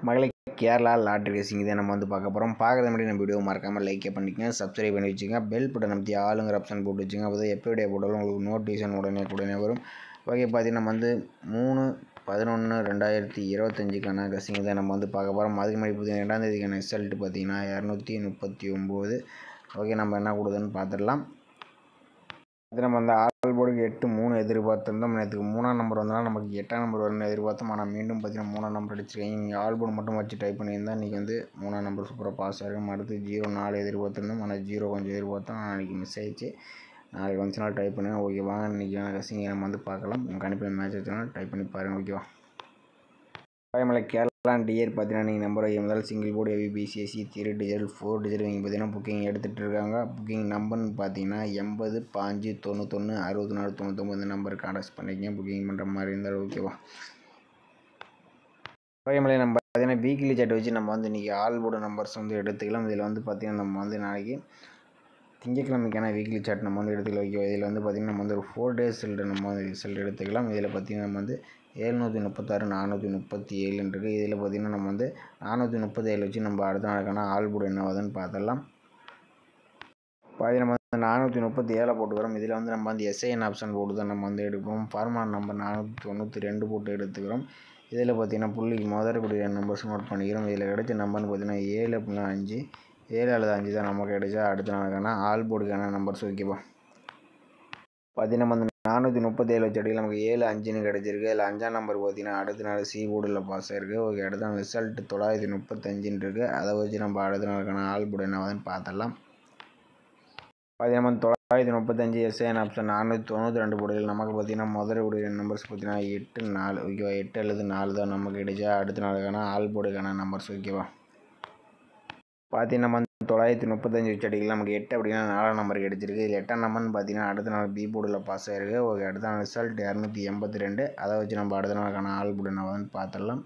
மகளே Kerala lottery racing இதை நம்ம பார்க்க போகிறோம். பார்க்குறது முன்னாடி நம்ம வீடியோ மறக்காமல் லைக் பண்ணிக்கங்க, சப்ஸ்கிரைப் பண்ணி வச்சுங்க, பெல் பட்டன் அமைத்தி ஆளுங்கிற ஆப்ஷன் போட்டு வச்சுங்க. அப்போ தான் எப்போ வீடியோ போட்டாலும் உங்களுக்கு நோட்டிஃபிகேஷன் உடனே வரும். ஓகே, பார்த்தீங்கன்னா நம்ம 3/11/2025க்கான கசிங் தான் நம்ம பார்க்க போகிறோம். அதுக்கு முன்னாடி பார்த்தீங்கன்னா 2ஆம் தேதிக்கான ரிசல்ட் பார்த்தீங்கன்னா 239. ஓகே, நம்ம என்ன கொடுக்குதுன்னு பார்த்துடலாம். அது நம்ம ஆல் போர்டுக்கு 8-3 எதிர்பார்த்துருந்தோம். நேற்றுக்கு 3ஆம் நம்பர் வந்தாலும் நமக்கு 8ஆம் நம்பர் வரணும்னு எதிர்பார்த்தோம். ஆனால் மீண்டும் பார்த்தீங்கன்னா 3ஆம் நம்பர் அடிச்சிருக்கீங்க. நீங்கள் ஆல் போர்டு மட்டும் வச்சு டைப் பண்ணியிருந்தால் இன்றைக்கி 3ஆம் நம்பர் சூப்பராக பாஸ் ஆகிருக்கும். அடுத்து 0-4 எதிர்பார்த்துருந்தோம். ஆனால் 0 கொஞ்சம் எதிர்பார்த்தோம். ஆனால் இன்றைக்கி மிஸ் ஆயிடுச்சு. நாளைக்கு கொஞ்ச நாள் டைப் பண்ணுங்கள். ஓகே, வாங்க இன்றைக்கான கசிங்க நம்ம பார்க்கலாம். உங்கள் கணிப்பில் மேட்ச் வச்சனால டைப் பண்ணி பாருங்கள். ஓகேவா? மலை கேரளா டியர் பார்த்தீங்கன்னா நீங்கள் நம்பர் முதல் single board ABCSE 3 digit 4 digit இவங்க பார்த்தீங்கன்னா புக்கிங் எடுத்துகிட்டு இருக்காங்க. புக்கிங் நம்பர்னு பார்த்தீங்கன்னா 80 5 91 64 99 இந்த நம்பருக்கு கான்டாக்ட் பண்ணிக்கங்க புக்கிங் பண்ணுற மாதிரி இருந்தாலும். ஓகேவா? மலை நம்ம பார்த்தீங்கன்னா வீக்லி சார்ட் வச்சு நம்ம இன்றைக்கி ஆல் போர்டு நம்பர்ஸ் எடுத்துக்கலாம். இதில் பார்த்தீங்கன்னா நம்ம நாளைக்கு திங்கட்கிழமைக்கான வீக்லி சார்ட் நம்ம எடுத்துக்கலாம். ஓகேவா? இதில் பார்த்தீங்கன்னா நம்ம ஒரு 4 டேஸ் நம்ம ரிசல்ட் எடுத்துக்கலாம். இதில் பார்த்தீங்கன்னா நம்ம 736 437 இருக்குது. இதில் பார்த்தீங்கன்னா நம்ம 437 வச்சு நம்ம அடுத்த நாளுக்கான ஆல் போர்டு என்ன ஆகுதுன்னு பார்த்துடலாம். பாதி நம்ம 437 போட்டுக்கிறோம். இதில் நம்ம SIN ஆப்ஷன் போட்டு தான் நம்ம எடுப்போம். ஃபார்முலா நம்பர் 492 போட்டு எடுத்துக்கிறோம். இதில் பார்த்தீங்கன்னா புள்ளிக்கு முதற்கூடிய நம்பர்ஸ் நோட் பண்ணிக்கிறோம். இதில் கிடைச்ச நம்பர்னு பார்த்தீங்கன்னா 7 அப்படின்னா 5, 7 அல்லது 5 தான் நமக்கு கிடைச்சா அடுத்த நாளுக்கான ஆல் போர்டுக்கான நம்பர்ஸ். ஓகேவா? பார்த்தீங்கன்னா நம்ம 437 வச்சு அடிக்கல நமக்கு 7 5ன்னு கிடச்சிருக்கு. அதில் 5ஆம் நம்பர் பார்த்தீங்கன்னா அடுத்த நாள் சி போர்டில் பாஸ் ஆகிருக்கு. ஓகே, அடுத்த நாள் ரிசல்ட் 935 இருக்குது. அதை வச்சு நம்ம அடுத்த நாளுக்கான ஆல் போர்டு என்ன ஆகுதுன்னு பார்த்துடலாம். பார்த்தீங்கன்னா 935 SIN ஆப்ஷன் 492 போர்டுகள் நமக்கு பார்த்தீங்கன்னா முதலுடைய நம்பர்ஸ் பார்த்தீங்கன்னா 8 4. ஓகேவா? 8 அல்லது 4 தான் நமக்கு கிடைச்சா அடுத்த நாளுக்கான ஆல் போர்டுக்கான நம்பர்ஸ். ஓகேவா? பார்த்தீங்கன்னா 935 வச்சு அடிக்கலாம். நமக்கு 8 அப்படின்னா 4ஆம் நம்பர் கிடச்சிருக்கு. இதில் 8ஆம் நம்பர்னு பார்த்தீங்கன்னா அடுத்த நாள் பி போர்டில் பாஸ் ஆகிருக்கு. ஓகே, அடுத்த நாள் ரிசல்ட் 282. அதை வச்சு நம்ம அடுத்த நாளுக்கான ஆல் போர்டு என்ன வந்து பார்த்துடலாம்.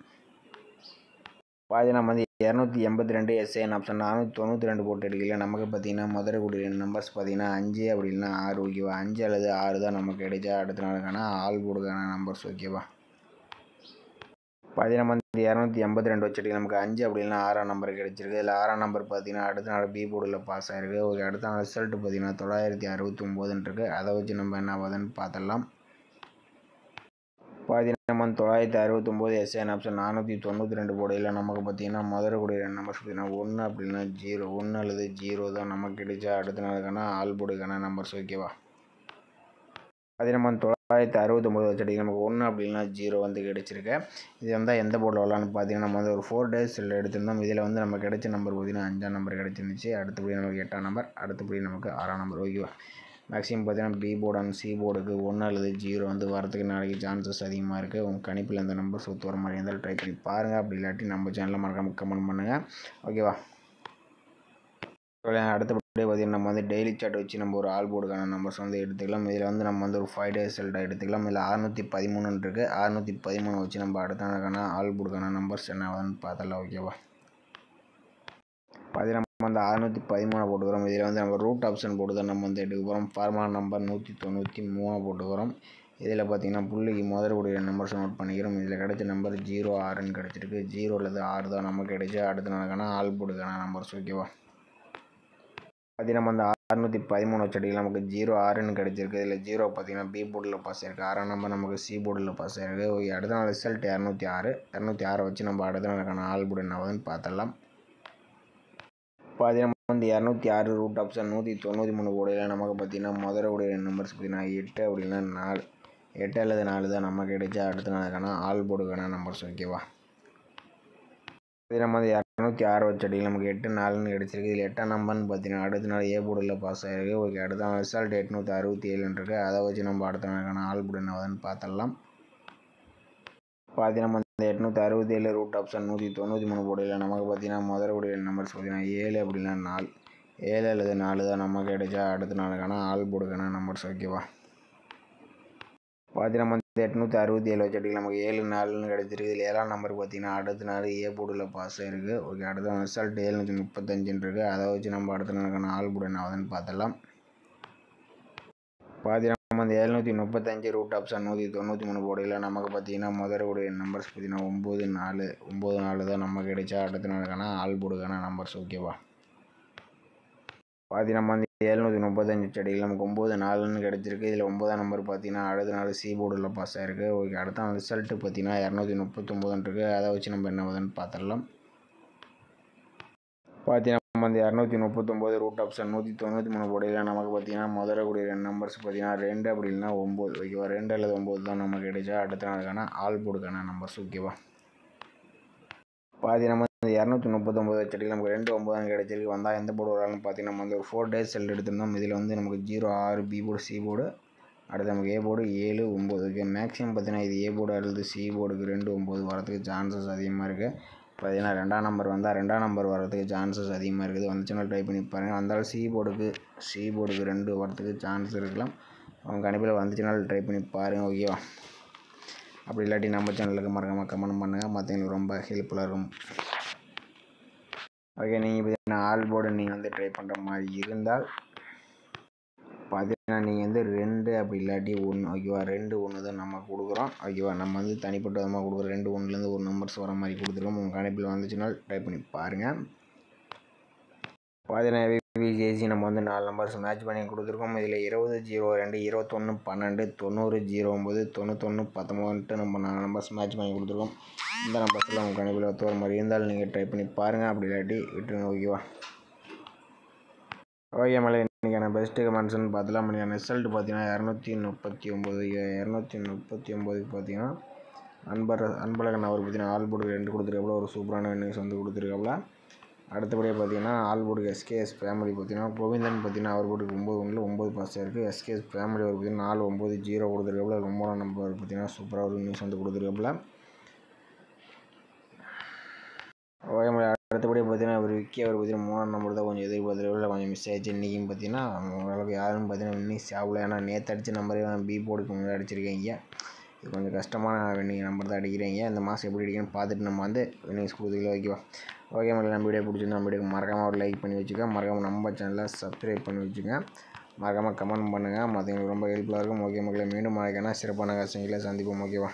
பார்த்தீங்கன்னா 282 SIN ஆப்ஷன் 492 போட்டு எடுக்கல. நமக்கு பார்த்தீங்கன்னா முதற்கூடிய நம்பர்ஸ் பார்த்தீங்கன்னா 5 அப்படி இல்லைன்னா 6. ஓகேவா? 5 அல்லது 6 தான் நமக்கு கிடைச்சா அடுத்த நாளுக்கான ஆல் போர்டுக்கான நம்பர்ஸ். ஓகேவா? பார்த்தீங்கன்னா 282 வச்சுட்டு நமக்கு 5 அப்படி இல்லைனா 6ஆம் நம்பர் கிடச்சிருக்கு. இதில் 6ஆம் நம்பர் பார்த்தீங்கன்னா அடுத்த நாள் பி போர்டில் பாஸ் ஆகிருக்கு. ஓகே, அடுத்த நாள் ரிசல்ட் பார்த்தீங்கன்னா 969 இருக்குது. அதை வச்சு நம்ம என்ன ஆகுதுன்னு பார்த்துடலாம். பார்த்தீங்கன்னா 969 SIN ஆப்ஷன் 492 போர்டில் நமக்கு பார்த்தீங்கன்னா முதற்கூடிய நம்பர்ஸ் பார்த்தீங்கன்னா 1 அப்படின்னா 0, 1 அல்லது 0 தான் நமக்கு கிடைச்சா அடுத்த நாளுக்கான ஆல் போர்டுக்கான நம்பர்ஸ். ஓகேவா? அது நம்ம 969 வச்சுட்டு நமக்கு 1 அப்படின்னா 0 கிடைச்சிருக்கு. இது எந்த போர்டில் வரலான்னு பார்த்தீங்கன்னா நம்ம ஒரு 4 டேஸ் எடுத்திருந்தோம். இதில் நம்ம கிடைச்ச நம்பர் பார்த்தீங்கன்னா 5ஆம் நம்பர் கிடச்சிருந்துச்சு. அடுத்தபடி நமக்கு 8ஆம் நம்பர், அடுத்தபடி நமக்கு 6ஆம் நம்பர். ஓகேவா? மேக்ஸிமம் பார்த்தீங்கன்னா பி போர்டு அண்ட் சி போர்டுக்கு 1 அல்லது 0 வரதுக்கு நாளைக்கு சான்சஸ் அதிகமாக இருக்குது. உங்கள் கணிப்பில் அந்த நம்பர் ஒத்து வர மாதிரி இருந்தாலும் ட்ரை பண்ணி பாருங்கள். அப்படி இல்லாட்டி நம்ம சேனலில் மறக்காம கமெண்ட் பண்ணுங்கள். ஓகேவா? அடுத்தபடி பார்த்தீங்கன்னா நம்ம டெய்லி சார்ட் வச்சு நம்ம ஒரு ஆல் போர்டுக்கான நம்பர்ஸ் எடுத்துக்கலாம். இதில் நம்ம ஒரு 5 டேஸ் ரிசல்ட்டாக எடுத்துக்கலாம். இதில் 613 இருக்குது. 613 வச்சு நம்ம அடுத்த நாளுக்கான ஆல் போர்டுக்கான நம்பர்ஸ் என்ன ஆகுதுன்னு பார்த்தலாம். ஓகேவா? பார்த்தீங்கன்னா நம்ம 613 போட்டுக்கிறோம். இதில் நம்ம ரூட் ஆப்ஷன் போட்டு தான் நம்ம எடுக்க போகிறோம். ஃபார்முலா நம்பர் 193 போட்டுக்கிறோம். இதில் பார்த்தீங்கன்னா புள்ளிக்கு முதற்கூடிய நம்பர்ஸ் நோட் பண்ணிக்கிறோம். இதில் கிடைச்ச நம்பர் 0-6ன்னு கிடச்சிருக்கு. 0 அல்லது 6 தான் நமக்கு கிடைச்சா அடுத்த நாளுக்கான ஆல் போர்டுக்கான நம்பர்ஸ். ஓகேவா? பார்த்தீங்கன்னா நம்ம 613 வச்சு அடிக்கலாம். நமக்கு 0-6ன்னு கிடச்சிருக்கு. இதில் 0 பார்த்தீங்கன்னா பி போர்டில் பாஸ் ஆகிருக்கு. 6ஆம் நம்பர் நமக்கு சி போர்டில் பாஸ் ஆகிருக்கு. ஓகே, அடுத்த நாள் ரிசல்ட் 206 வச்சு நம்ம அடுத்த நாளுக்கான ஆல் போர்டு என்ன ஆகுதுன்னு பார்த்துடலாம். பார்த்தீங்கன்னா 206 ரூட் ஆப்ஷன் 193 போர்டில் நமக்கு பார்த்தீங்கன்னா முதலுடைய நம்பர்ஸ் பார்த்தீங்கன்னா 8 அப்படின்னா 4, 8 அல்லது 4 தான் நமக்கு கிடைச்சா அடுத்த நாளுக்கான ஆல் போர்டுக்கான நம்பர்ஸ். ஓகேவா? இது நம்ம 206 வச்சு அடிக்கலாம். நமக்கு 8-4ன்னு கிடச்சிருக்கு. இதில் 8ஆம் நம்பர்னு பார்த்தீங்கன்னா அடுத்த நாள் ஏ போர்டில் பாஸ் ஆகிருக்கு. ஓகே, அடுத்த நாள் ரிசல்ட் 867 இருக்குது. அதை வச்சு நம்ம அடுத்த நாளுக்கான ஆல் போர்டு என்ன ஆகுதுன்னு பார்த்துடலாம். பார்த்தீங்கன்னா நம்ம 867 ரூட் ஆப்ஷன் 193 போர்டில் நமக்கு பார்த்தீங்கன்னா முதலுடைய நம்பர்ஸ் பார்த்தீங்கன்னா 7 அப்படின்னா 4, 7 அல்லது 4 தான் நமக்கு கிடைச்சா அடுத்த நாளுக்கான ஆல் போர்டுக்கான நம்பர்ஸ். ஓகேவா? பார்த்தீங்கன்னா நம்ம 867 வச்சு அடிக்கலாம். நமக்கு 7-4ன்னு கிடச்சிருக்கு. இதில் 7ஆம் நம்பர் பார்த்தீங்கன்னா அடுத்த நாள் ஏ போர்டில் பாஸ் ஆகிருக்கு. ஓகே, அடுத்த ரிசல்ட் 735 இருக்குது. அதை வச்சு நம்ம அடுத்த நாளுக்கான ஆல் போர்டு என்ன ஆகுதுன்னு பார்த்துடலாம். பார்த்தீங்கன்னா நம்ம நம்ம இந்த 735 ரூட் ஆப்ஷன் 193 போடையில் நமக்கு பார்த்தீங்கன்னா முதல்ல நம்பர்ஸ் பார்த்தீங்கன்னா 9 4 தான் நமக்கு கிடைச்சா. அடுத்த நாளுக்கான ஆல் போர்டுக்கான நம்பர்ஸ். ஓகேவா, பார்த்தீங்கன்னா நம்ம வந்து 735 செடியில் நமக்கு 9 4ன்னு கிடச்சிருக்கு. இதில் 9ஆம் நம்பர் பார்த்தீங்கன்னா அடுத்த நாள் சி போர்டில் பாஸ் ஆகிருக்கு. ஓகே, அடுத்த நாள் ரிசல்ட்டு பார்த்தீங்கன்னா 239 இருக்குது. அதை வச்சு நம்ம என்ன வருதுன்னு பார்த்துடலாம். பார்த்தீங்கன்னா நம்ம வந்து 239 ரூட் ஆப்ஷன் 193 போடையில் நமக்கு பார்த்தீங்கன்னா முதல்ல நம்பர்ஸ் பார்த்தீங்கன்னா 2 அப்படி இல்லைன்னா 9. ஓகேவா, 2 அல்லது 9 தான் நமக்கு கிடைச்சா. அடுத்த நாளுக்கான ஆல் போர்டுக்கான நம்பர்ஸ். ஓகேவா, பார்த்தீங்கன்னா நம்ம 239 செடியில் நமக்கு 2 9 கிடைச்சிருக்கு. வந்தால் எந்த போர்டு வராங்கன்னு பார்த்தீங்கன்னா நம்ம வந்து ஒரு 4 days செல் எடுத்திருந்தோம். இதில் வந்து நமக்கு 0 6 பி போர்டு சி போர்டு, அடுத்து நமக்கு ஏ போர்டு 7 9. ஓகே, மேக்ஸிமம் பார்த்தீங்கன்னா இது ஏ போர்டு அல்லது சி போர்டுக்கு 2 9 வரதுக்கு சான்சஸ் அதிகமாக இருக்குது. பார்த்தீங்கன்னா 2ஆம் நம்பர் வந்தால் 2ஆம் நம்பர் வரதுக்கு சான்சஸ் அதிகமாக இருக்குது. வந்துச்சுன்னா ட்ரை பண்ணி பாருங்கள். வந்தாலும் சி போர்டுக்கு 2 வரதுக்கு சான்ஸ் இருக்கலாம். அவங்க கண்டிப்பாக வந்துச்சுனாலும் ட்ரை பண்ணி பாருங்கள். ஓகேவா, அப்படி இல்லாட்டி நம்ம சேனலுக்கு மறக்காமல் கமெண்ட் பண்ணுங்கள். மற்றவங்களுக்கு ரொம்ப ஹெல்ப்ஃபுல்லாக இருக்கும். ஓகே, நீங்கள் பார்த்தீங்கன்னா ஆல் போர்டு நீங்கள் வந்து ட்ரை பண்ணுற மாதிரி இருந்தால் பார்த்தீங்கன்னா நீங்கள் வந்து 2 அப்படி இல்லாட்டி 1. ஓகேவா, 2 1 தான் நம்ம கொடுக்குறோம். ஓகேவா, நம்ம வந்து தனிப்பட்ட விதமாக கொடுக்குறோம். 2 1லேருந்து ஒரு நம்பர்ஸ் வர மாதிரி கொடுத்துருக்கோம். உங்கள் கணிப்பில் வந்துச்சுன்னா ட்ரை பண்ணி பாருங்கள். பார்த்தீங்கன்னா விவிஜேசி நம்ம வந்து 4 நம்பர்ஸ் மேட்ச் பண்ணி கொடுத்துருக்கோம். இதில் 20 02 21 12 90 09 91 19 நம்ம 4 நம்பர்ஸ் மேட்ச் பண்ணி கொடுத்துருக்கோம். இந்த நம்பர்ஸில் உங்கள் கணிப்பில் ஒத்து மாதிரி இருந்தாலும் நீங்கள் ட்ரை பண்ணி பாருங்கள். அப்படி இல்லாட்டி விட்டுருங்க. ஓகேவா, ஓகே மலை இன்றைக்கான பெஸ்ட்டு கமெண்ட்ஸ்னு பார்த்தலாம். இன்றைக்கான ரிசல்ட் பார்த்தீங்கன்னா 239க்கு பார்த்தீங்கன்னா அன்பழகன் அவர் பார்த்தீங்கன்னா ஆல் போர்டு 2 கொடுத்துருக்காப்புல. ஒரு சூப்பரான நியூஸ் வந்து கொடுத்துருக்காப்புல. அடுத்தபடியாக பார்த்தீங்கன்னா ஆல் போர்டுக்கு எஸ்கேஎஸ் ஃபேமிலி பார்த்தீங்கன்னா கோவிந்தன் பார்த்தீங்கன்னா அவர் போர்டுக்கு 9 9 பாஸ் இருக்குது. எஸ்கேஎஸ் ஃபேமிலி அவர் பார்த்தீங்கன்னா 4 9 0 கொடுத்துருக்காப்புல. 9ஆம் நம்பர் பார்த்தீங்கன்னா சூப்பராக ஒரு நியூஸ் வந்து கொடுத்துருக்காப்புல. ஓகே, அடுத்தபடியாக பார்த்தீங்கன்னா அவர் விக்கி அவர் பார்த்தீங்கன்னா 3ஆம் நம்பர் தான் கொஞ்சம் எதிர்பார்த்துருக்கல, கொஞ்சம் மிஸ் ஆகிடுச்சு. இன்றைக்கும் பார்த்தீங்கன்னா ஓரளவுக்கு யாருன்னு பார்த்தீங்கன்னா இன்னும் சாப்பிடல. ஏன்னா நேற்று அடித்த நம்பரே பி போர்டுக்கு முன்னாடி அடிச்சிருக்கீங்க. இது கொஞ்சம் கஷ்டமான வின்னிங் நம்பர் தான் அடிக்கிறீங்க. இந்த மாதம் எப்படி அடிக்கணும்னு பார்த்துட்டு நம்ம வந்து வின்னிங்ஸ் கொடுத்துக்கலாம். ஓகேவா, ஓகே மக்களே, நம்ம வீடியோ பிடிச்சிருந்தா நம்ம வீடியோக்கு மறக்காமல் ஒரு லைக் பண்ணி வச்சுக்க, மறக்காமல் நம்ம சேனலை சப்ஸ்கிரைப் பண்ணி வச்சுங்க, மறக்காமல் கமெண்ட் பண்ணுங்கள். மற்றவங்களுக்கு ரொம்ப ஹெல்ப்ஃபுல்லாக இருக்கும். ஓகே மக்களே, மீண்டும் மழைக்கான சிறப்பான கஷ்டங்களை சந்திப்போம். ஓகேவா.